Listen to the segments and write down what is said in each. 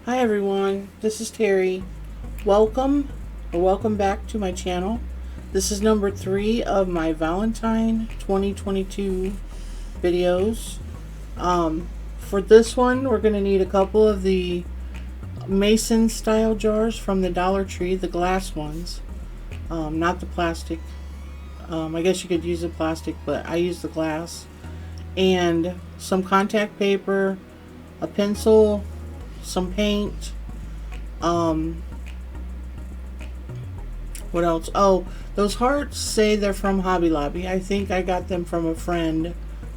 Hi everyone, this is Terry. Welcome back to my channel. This is number 3 of my Valentine 2022 videos. For this one, we're going to need a couple of the Mason style jars from the Dollar Tree, the glass ones, not the plastic. I guess you could use the plastic, but I use the glass. And some contact paper, a pencil, some paint, what else? Oh, those hearts say they're from Hobby Lobby. I think I got them from a friend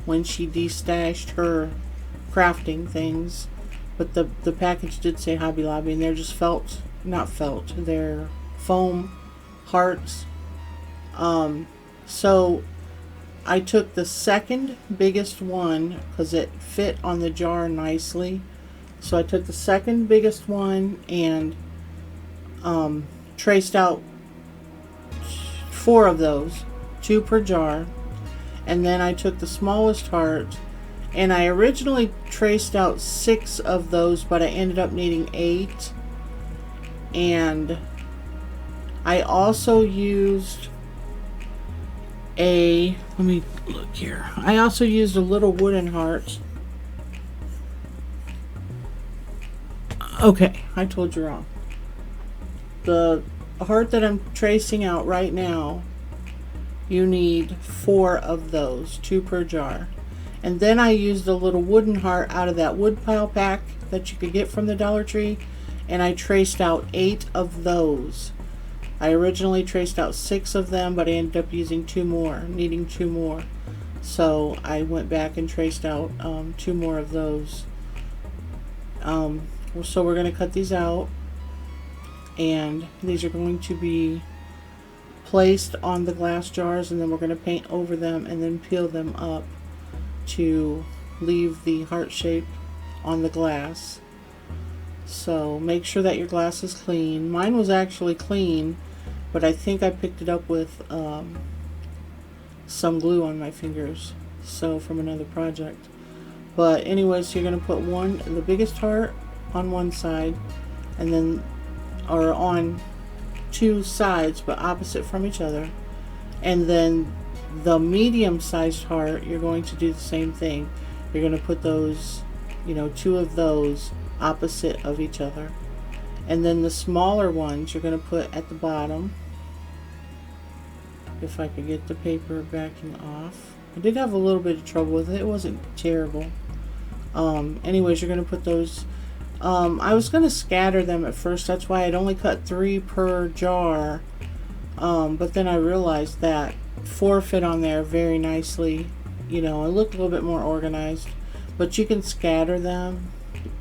when she destashed her crafting things, but the package did say Hobby Lobby, and they're just they're foam hearts. So I took the second biggest one because it fit on the jar nicely. So I took the second biggest one and traced out 4 of those, 2 per jar. And then I took the smallest heart, and I originally traced out 6 of those, but I ended up needing 8. And I also used let me look here. I also used a little wooden heart. Okay, I told you wrong. The heart that I'm tracing out right now, you need 4 of those, 2 per jar. And then I used a little wooden heart out of that wood pile pack that you could get from the Dollar Tree, and I traced out 8 of those. I originally traced out 6 of them, but I ended up using 2 more, needing 2 more. So I went back and traced out 2 more of those. So we're going to cut these out, and these are going to be placed on the glass jars, and then we're going to paint over them and then peel them up to leave the heart shape on the glass. So make sure that your glass is clean. Mine was actually clean, but I think I picked it up with some glue on my fingers, so from another project. But anyways, so you're going to put the biggest heart on one side, and then on 2 sides but opposite from each other, and then the medium-sized heart, you're going to do the same thing. You're going to put those, 2 of those opposite of each other, and then the smaller ones you're going to put at the bottom. If I could get the paper backing off. I did have a little bit of trouble with it. It wasn't terrible. Anyways, you're going to put those. I was going to scatter them at first. That's why I'd only cut 3 per jar. But then I realized that 4 fit on there very nicely. It looked a little bit more organized. But you can scatter them.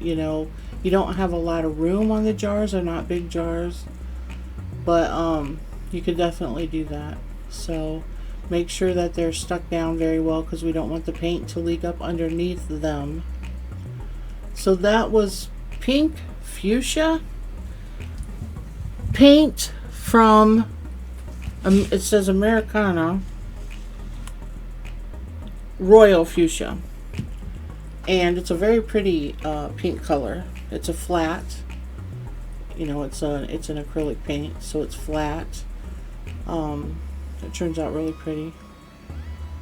You don't have a lot of room on the jars. They're not big jars. But you could definitely do that. So make sure that they're stuck down very well, because we don't want the paint to leak up underneath them. So that was pink fuchsia paint from it says Americana Royal Fuchsia, and it's a very pretty pink color. It's a flat, it's an acrylic paint, so it's flat. It turns out really pretty.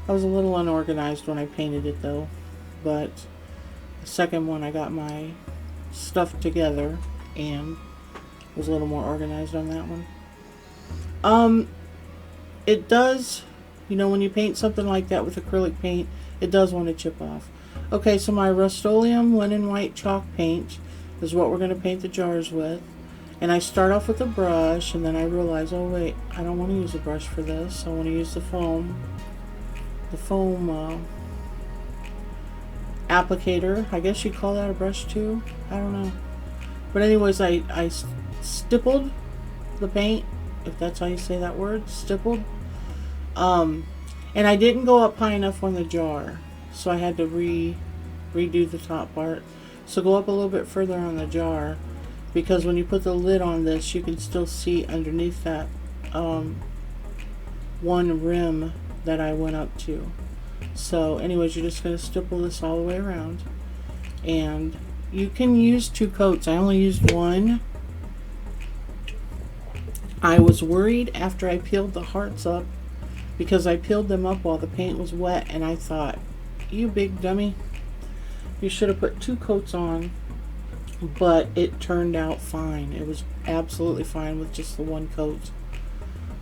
I was a little unorganized when I painted it though, but the second one I got my stuff together and was a little more organized on that one. It does, when you paint something like that with acrylic paint, it does want to chip off. Okay, so my Rust-Oleum linen white chalk paint is what we're going to paint the jars with. And I start off with a brush, and then I realize, oh wait, I don't want to use a brush for this. I want to use the foam applicator. I guess you'd call that a brush too. I don't know. But anyways, I stippled the paint, if that's how you say that word, stippled. And I didn't go up high enough on the jar, so I had to redo the top part. So go up a little bit further on the jar, because when you put the lid on this, you can still see underneath that one rim that I went up to. So anyways, you're just going to stipple this all the way around, and you can use 2 coats. I only used 1. I was worried after I peeled the hearts up, because I peeled them up while the paint was wet, and I thought, you big dummy, you should have put 2 coats on. But it turned out fine. It was absolutely fine with just the 1 coat.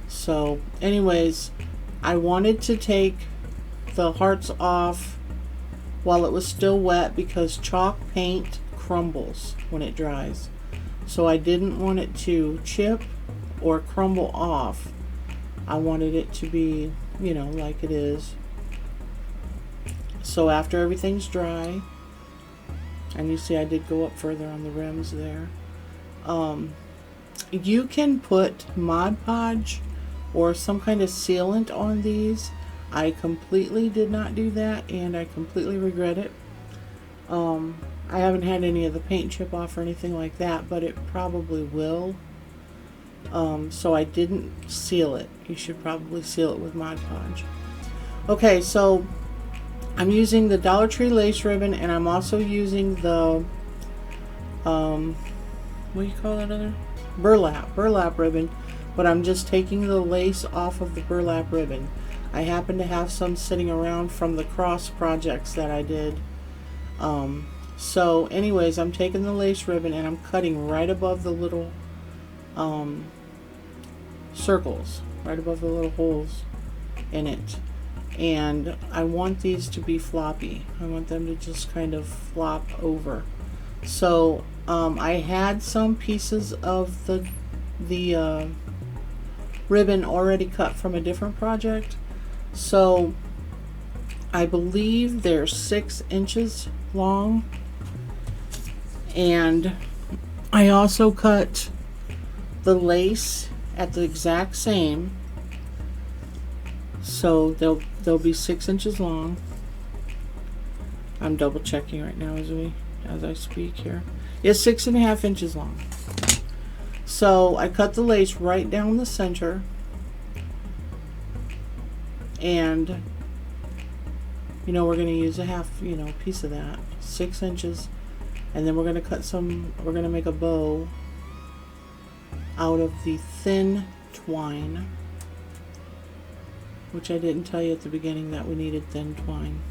So anyways, I wanted to take the hearts off while it was still wet, because chalk paint crumbles when it dries. So I didn't want it to chip or crumble off. I wanted it to be, you know, like it is. So after everything's dry, and you see I did go up further on the rims there, you can put Mod Podge or some kind of sealant on these. I completely did not do that, and I completely regret it. I haven't had any of the paint chip off or anything like that, but it probably will. So I didn't seal it. You should probably seal it with Mod Podge. Okay, so I'm using the Dollar Tree lace ribbon, and I'm also using the what do you call that other? Burlap ribbon, but I'm just taking the lace off of the burlap ribbon. I happen to have some sitting around from the cross projects that I did. So anyways, I'm taking the lace ribbon and I'm cutting right above the little circles, right above the little holes in it. And I want these to be floppy. I want them to just kind of flop over. So I had some pieces of the ribbon already cut from a different project. So I believe they're 6 inches long. And I also cut the lace at the exact same. So they'll be 6 inches long. I'm double checking right now as I speak here. It's 6.5 inches long. So I cut the lace right down the center, and you know, we're going to use a half, you know, piece of that, 6 inches, and then we're going to cut some. We're going to make a bow out of the thin twine, which I didn't tell you at the beginning that we needed thin twine.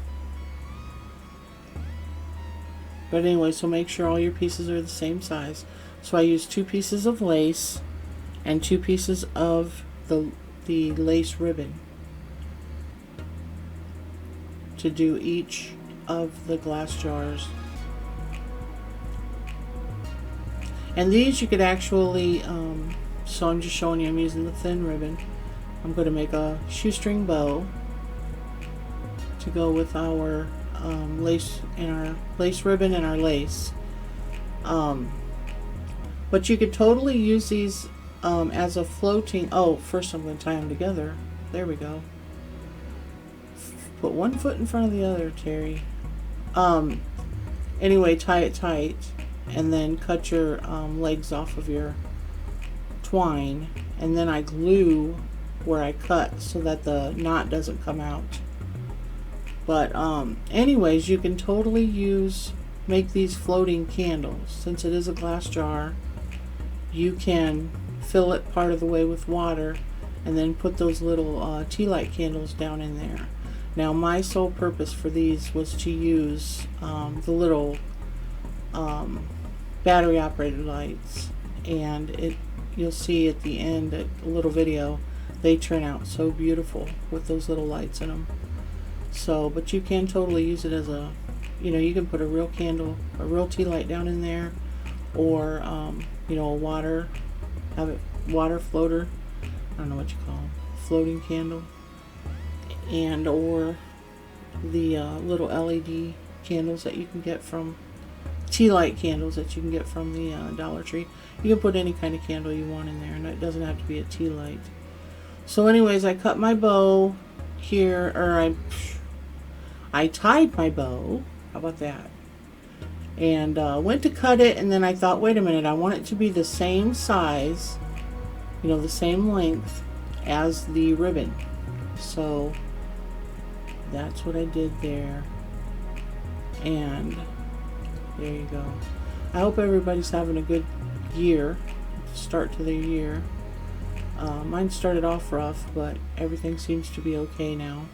But anyway, so make sure all your pieces are the same size. So I used 2 pieces of lace and 2 pieces of the lace ribbon to do each of the glass jars. And these you could actually, so I'm just showing you I'm using the thin ribbon. I'm going to make a shoestring bow to go with our lace and our lace ribbon and our lace. But you could totally use these as a floating. Oh, first I'm going to tie them together. There we go. Put one foot in front of the other, Terry. Anyway, tie it tight, and then cut your legs off of your twine, and then I glue where I cut so that the knot doesn't come out. But anyways, you can totally make these floating candles. Since it is a glass jar, you can fill it part of the way with water and then put those little tea light candles down in there. Now my sole purpose for these was to use the little battery operated lights, and you'll see at the end a little video, they turn out so beautiful with those little lights in them. So, but you can totally use it as a, you know, you can put a real candle, a real tea light down in there, or you know, have it water floater, I don't know what you call them, floating candle, and or the little LED candles that you can get from, tea light candles that you can get from the Dollar Tree. You can put any kind of candle you want in there, and it doesn't have to be a tea light. So anyways, I cut my bow here, or I tied my bow, how about that, and went to cut it, and then I thought, wait a minute, I want it to be the same size, you know, the same length as the ribbon. So that's what I did there. And There you go. I hope everybody's having a good year, start to their year. Mine started off rough, but everything seems to be okay now.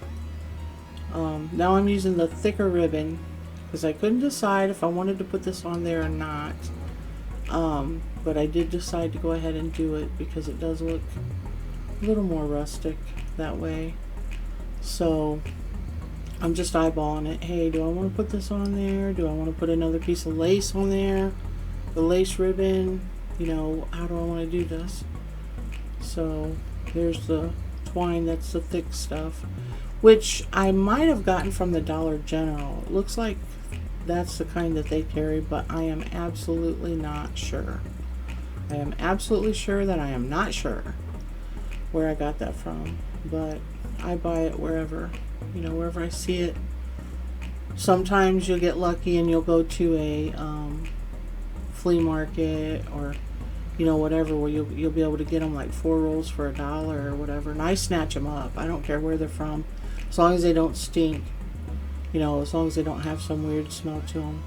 Now I'm using the thicker ribbon because I couldn't decide if I wanted to put this on there or not. But I did decide to go ahead and do it because it does look a little more rustic that way. So I'm just eyeballing it. Hey, do I want to put this on there? Do I want to put another piece of lace on there? The lace ribbon, you know, how do I want to do this? So there's the twine, that's the thick stuff, which I might have gotten from the Dollar General. It looks like that's the kind that they carry, but I am absolutely not sure. I am absolutely sure that I am not sure where I got that from, but I buy it wherever, you know, wherever I see it. Sometimes you'll get lucky and you'll go to a flea market or, you know, whatever, where you'll be able to get them like 4 rolls for $1 or whatever, and I snatch them up. I don't care where they're from, as long as they don't stink, you know, as long as they don't have some weird smell to them,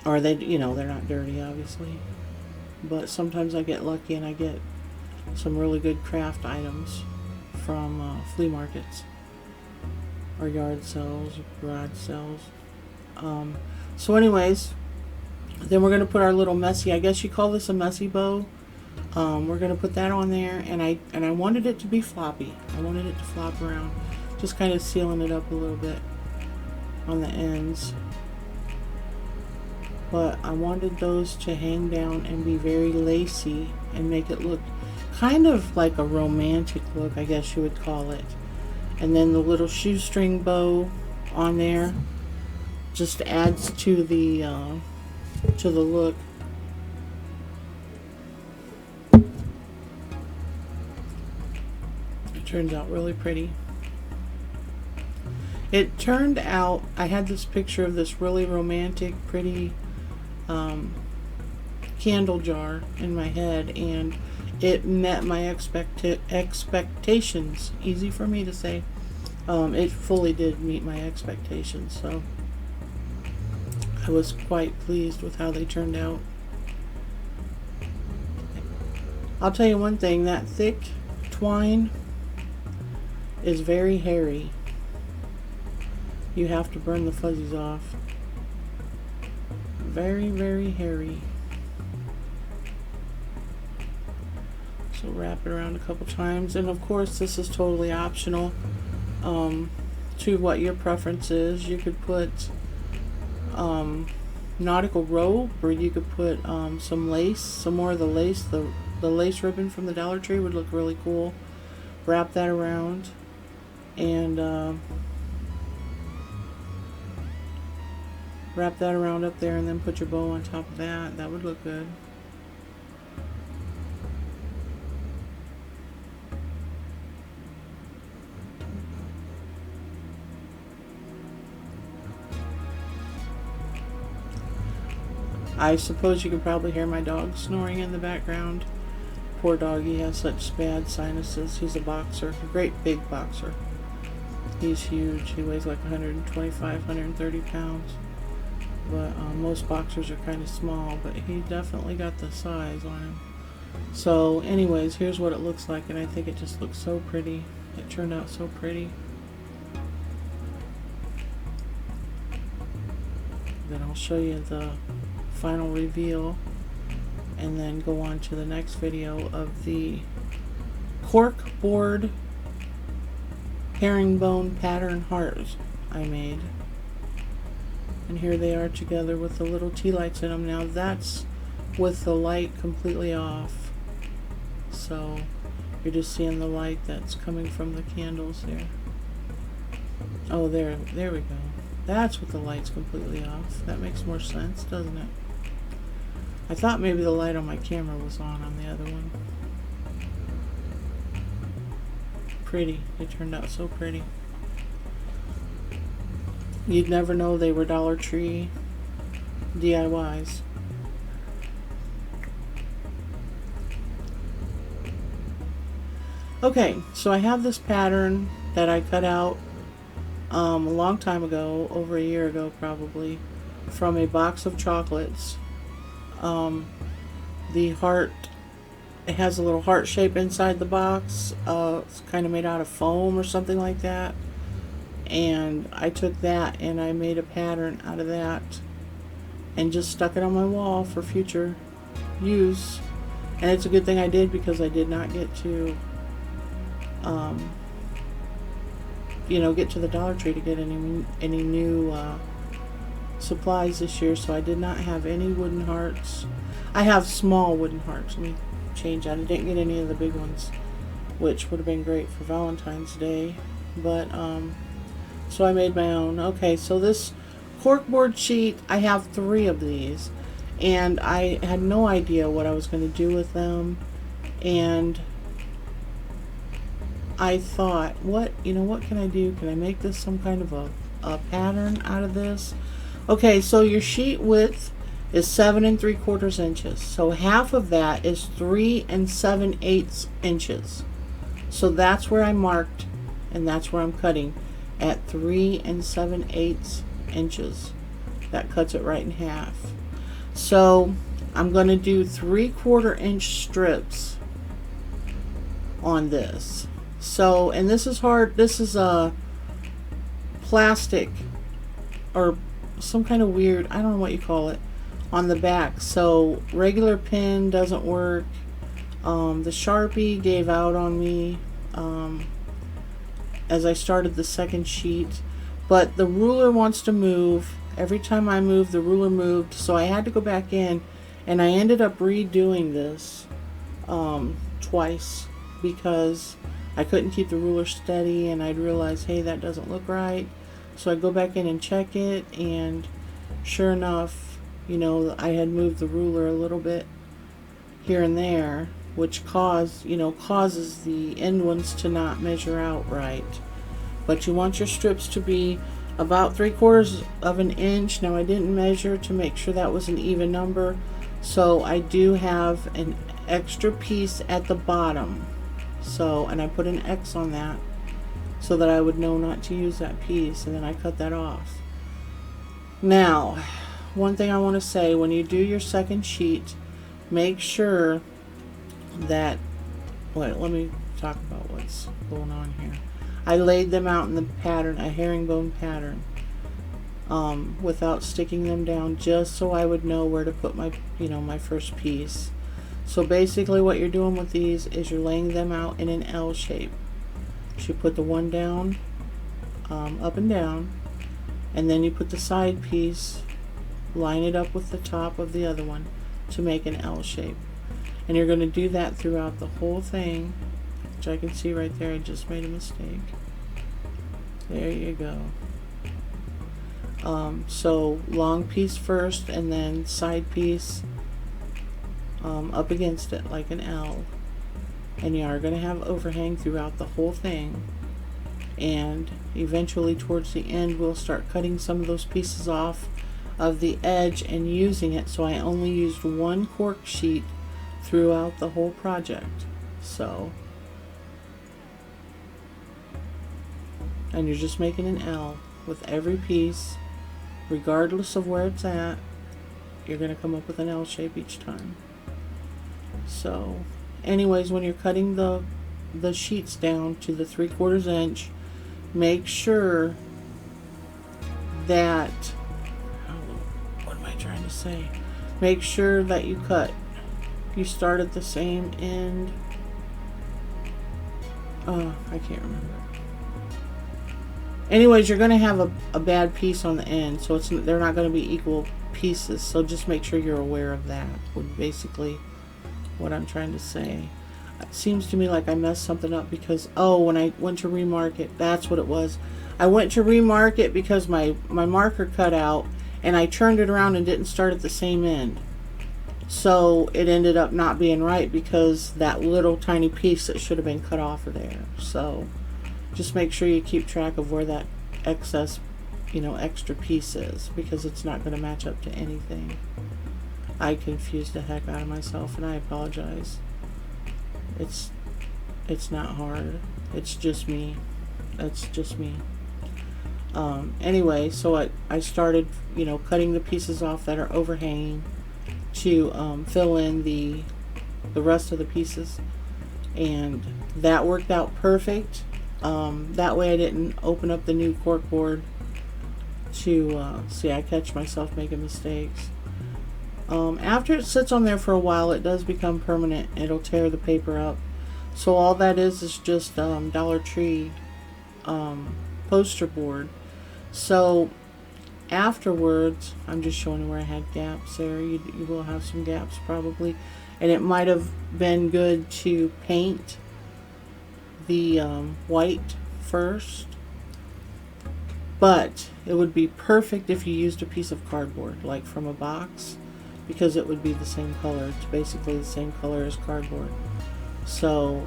or they, you know, they're not dirty, obviously. But sometimes I get lucky and I get some really good craft items from flea markets or yard sales, garage sales. So anyways, then we're going to put our little messy, I guess you call this a messy bow. We're going to put that on there, and I wanted it to be floppy. I wanted it to flop around, just kind of sealing it up a little bit on the ends. But I wanted those to hang down and be very lacy and make it look kind of like a romantic look, I guess you would call it. And then the little shoestring bow on there just adds to the look. It turns out really pretty. It turned out, I had this picture of this really romantic, pretty candle jar in my head, and it met my expectations. Easy for me to say. It fully did meet my expectations, so I was quite pleased with how they turned out. I'll tell you one thing, that thick twine is very hairy. You have to burn the fuzzies off. Very, very hairy. So wrap it around a couple times, and of course this is totally optional to what your preference is. You could put nautical rope, or you could put some lace, some more of the lace. The lace ribbon from the Dollar Tree would look really cool. Wrap that around, and wrap that around up there, and then put your bow on top of that. That would look good. I suppose you can probably hear my dog snoring in the background. Poor dog, he has such bad sinuses. He's a boxer, a great big boxer. He's huge. He weighs like 125, 130 pounds. But most boxers are kind of small, but he definitely got the size on him. So anyways, here's what it looks like, and I think it just looks so pretty. It turned out so pretty. Then I'll show you the final reveal, and then go on to the next video of the cork board herringbone pattern hearts I made. And here they are together with the little tea lights in them. Now that's with the light completely off, so you're just seeing the light that's coming from the candles there. Oh, there we go. That's with the lights completely off. That makes more sense, doesn't it? I thought maybe the light on my camera was on the other one. Pretty. It turned out so pretty. You'd never know they were Dollar Tree DIYs. Okay, so I have this pattern that I cut out a long time ago, over a year ago probably, from a box of chocolates. The heart, it has a little heart shape inside the box. It's kind of made out of foam or something like that. And I took that and I made a pattern out of that and just stuck it on my wall for future use. And it's a good thing I did, because I did not get to get to the Dollar Tree to get any new supplies this year, so I did not have any wooden hearts. I have small wooden hearts. Let me change that. I didn't get any of the big ones, which would have been great for Valentine's Day, but so I made my own. Okay, so this corkboard sheet, I have 3 of these, and I had no idea what I was going to do with them, and I thought, what can I do? Can I make this some kind of a pattern out of this? Okay, so your sheet width is 7 3/4 inches. So half of that is 3 7/8 inches. So that's where I marked, and that's where I'm cutting, at 3 7/8 inches. That cuts it right in half. So I'm going to do 3/4 inch strips on this. So, and this is hard. This is a plastic or some kind of weird, I don't know what you call it, on the back. So regular pen doesn't work. The Sharpie gave out on me as I started the second sheet, but the ruler wants to move. Every time I moved, the ruler moved, so I had to go back in, and I ended up redoing this twice, because I couldn't keep the ruler steady, and I'd realize, hey, that doesn't look right. So I go back in and check it, and sure enough, I had moved the ruler a little bit here and there, which causes the end ones to not measure out right. But you want your strips to be about 3/4 of an inch. Now I didn't measure to make sure that was an even number, so I do have an extra piece at the bottom. So, and I put an X on that so that I would know not to use that piece, and then I cut that off. Now, one thing I want to say, when you do your second sheet, make sure that, let me talk about what's going on here. I laid them out in the pattern, a herringbone pattern, without sticking them down, just so I would know where to put my, my first piece. So basically what you're doing with these is you're laying them out in an L shape. So you put the one down, up and down, and then you put the side piece, line it up with the top of the other one to make an L shape. And you're going to do that throughout the whole thing, which I can see right there. I just made a mistake. There you go. So long piece first, and then side piece up against it like an L. And you are going to have overhang throughout the whole thing, and eventually towards the end we'll start cutting some of those pieces off of the edge and using it. So I only used one cork sheet throughout the whole project. So, and you're just making an L with every piece, regardless of where it's at. You're going to come up with an L shape each time. So anyways, when you're cutting the sheets down to the 3/4 inch, make sure that, what am I trying to say? Make sure that you start at the same end. I can't remember. Anyways, you're going to have a bad piece on the end, so they're not going to be equal pieces. So just make sure you're aware of that. Would basically what I'm trying to say. It seems to me like I messed something up, because when I went to remark it, that's what it was. I went to remark it because my marker cut out, and I turned it around and didn't start at the same end. So it ended up not being right, because that little tiny piece that should have been cut off of there. So just make sure you keep track of where that excess, extra piece is, because it's not going to match up to anything. I confused the heck out of myself, and I apologize. It's not hard. It's just me. That's just me. Anyway, so I started, you know, cutting the pieces off that are overhanging to fill in the rest of the pieces, and that worked out perfect. That way I didn't open up the new cork board to see, I catch myself making mistakes. After it sits on there for a while, it does become permanent. It'll tear the paper up. So all that is just Dollar Tree poster board. So afterwards, I'm just showing you where I had gaps there. You will have some gaps probably, and it might have been good to paint the white first, but it would be perfect if you used a piece of cardboard, like from a box, because it would be the same color. It's basically the same color as cardboard. So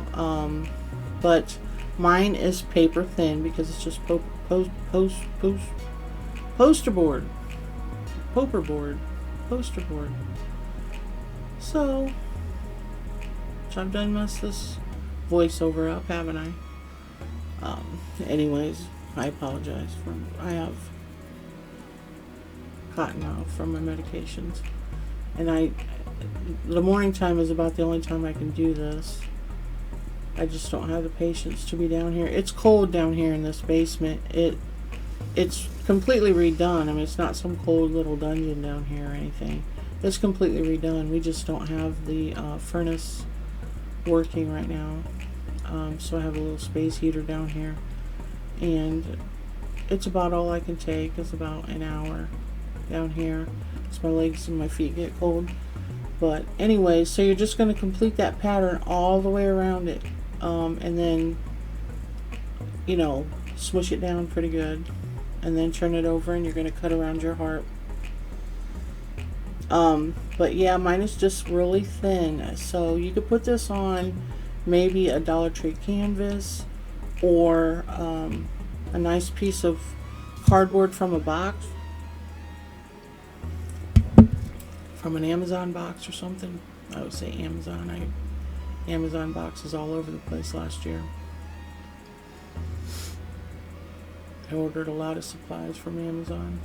but mine is paper thin because it's just poster board, poster board. So I've done messed this voiceover up, haven't I? Anyways, I apologize for, I have cotton mouth from my medications, and the morning time is about the only time I can do this. I just don't have the patience to be down here. It's cold down here in this basement. It's completely redone. I mean, it's not some cold little dungeon down here or anything. It's completely redone. We just don't have the furnace working right now. So I have a little space heater down here, and it's about all I can take. It's about an hour down here, so my legs and my feet get cold. But anyway, so you're just going to complete that pattern all the way around it, and then, you know, smush it down pretty good, and then turn it over, and you're going to cut around your heart. But yeah, mine is just really thin, so you could put this on maybe a Dollar Tree canvas, or a nice piece of cardboard from a box, from an Amazon box or something. I would say Amazon. Amazon boxes all over the place last year. I ordered a lot of supplies from Amazon.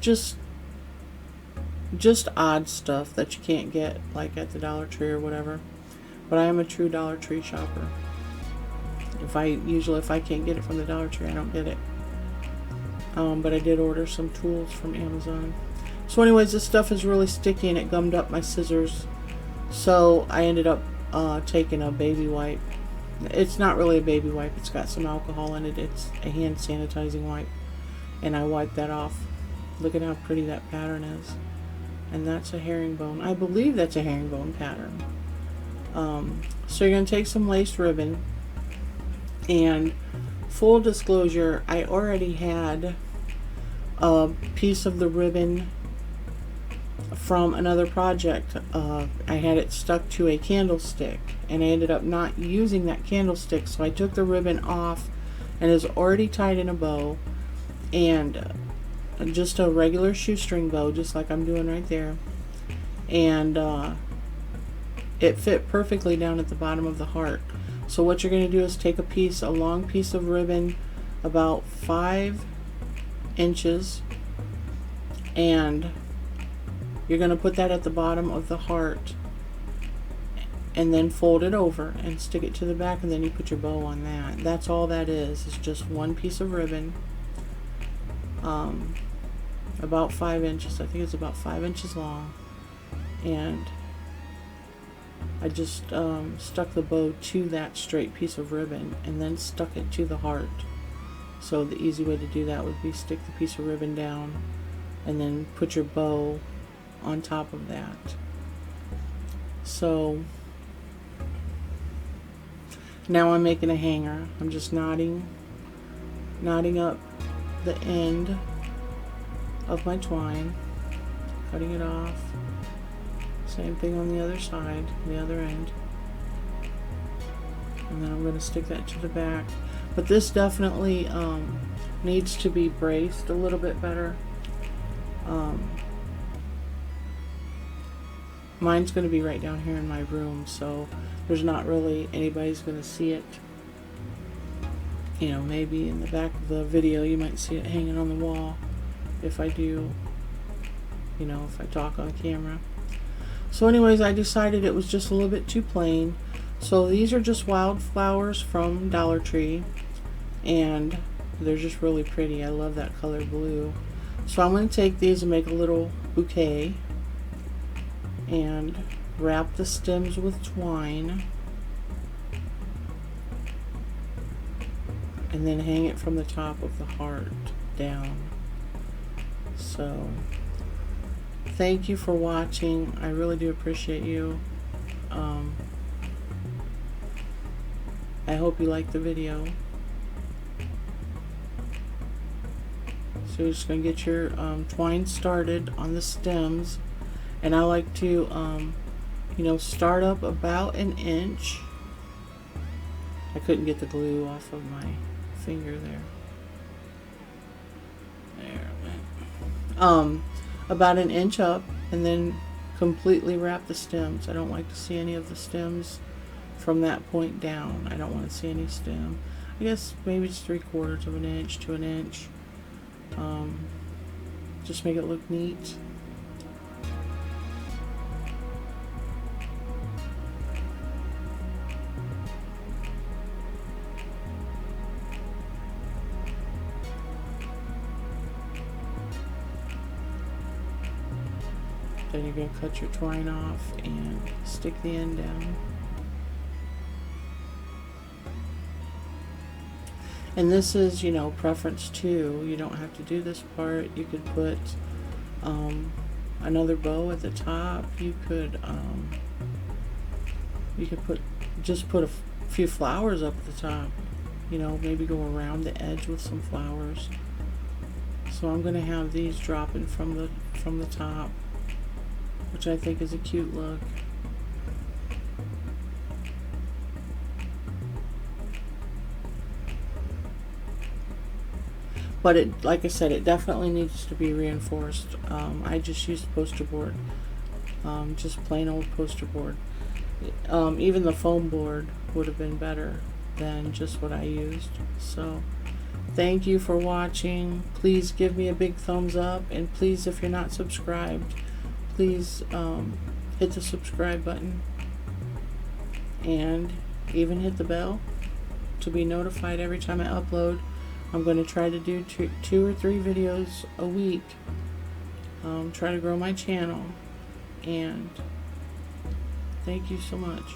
Just odd stuff that you can't get like at the Dollar Tree or whatever. But I am a true Dollar Tree shopper. If I can't get it from the Dollar Tree, I don't get it. But I did order some tools from Amazon. So anyways, this stuff is really sticky and it gummed up my scissors. So I ended up taking a baby wipe. It's not really a baby wipe. It's got some alcohol in it. It's a hand sanitizing wipe. And I wiped that off. Look at how pretty that pattern is. And that's a herringbone. I believe that's a herringbone pattern. So you're going to take some lace ribbon. And full disclosure, I already had a piece of the ribbon from another project. I had it stuck to a candlestick, and I ended up not using that candlestick, so I took the ribbon off, and it's already tied in a bow, and just a regular shoestring bow, just like I'm doing right there, and it fit perfectly down at the bottom of the heart. So what you're going to do is take a long piece of ribbon, about 5 inches, and you're going to put that at the bottom of the heart, and then fold it over and stick it to the back, and then you put your bow on that. That's all that is. It's just one piece of ribbon, about 5 inches. I think it's about 5 inches long, and I just stuck the bow to that straight piece of ribbon and then stuck it to the heart. So the easy way to do that would be stick the piece of ribbon down and then put your bow on top of that. So now I'm making a hanger. I'm just knotting up the end of my twine, cutting it off. Same thing on the other side, the other end. And then I'm going to stick that to the back. But this definitely needs to be braced a little bit better. Mine's going to be right down here in my room, so there's not really anybody's going to see it. You know, maybe in the back of the video you might see it hanging on the wall. if I do, you know, if I talk on camera. So anyways, I decided it was just a little bit too plain. So these are just wildflowers from Dollar Tree, and they're just really pretty. I love that color blue. So I'm going to take these and make a little bouquet and wrap the stems with twine, and then hang it from the top of the heart down. So thank you for watching. I really do appreciate you. I hope you liked the video. So you're just going to get your twine started on the stems, and I like to you know, start up about 1 inch. I couldn't get the glue off of my finger there. About 1 inch up, and then completely wrap the stems. I don't like to see any of the stems from that point down. I don't want to see any stem. I guess maybe it's 3/4 of an inch to 1 inch. Just make it look neat. Then you're going to cut your twine off and stick the end down. And this is, you know, preference too. You don't have to do this part. You could put another bow at the top. You could just put a few flowers up at the top. You know, maybe go around the edge with some flowers. So I'm going to have these dropping from the top, which I think is a cute look. But it, like I said, it definitely needs to be reinforced. I just used poster board, just plain old poster board. Even the foam board would have been better than just what I used. So thank you for watching. Please give me a big thumbs up, and please, if you're not subscribed, please hit the subscribe button, and even hit the bell to be notified every time I upload. I'm going to try to do two or three videos a week. Try to grow my channel, and thank you so much.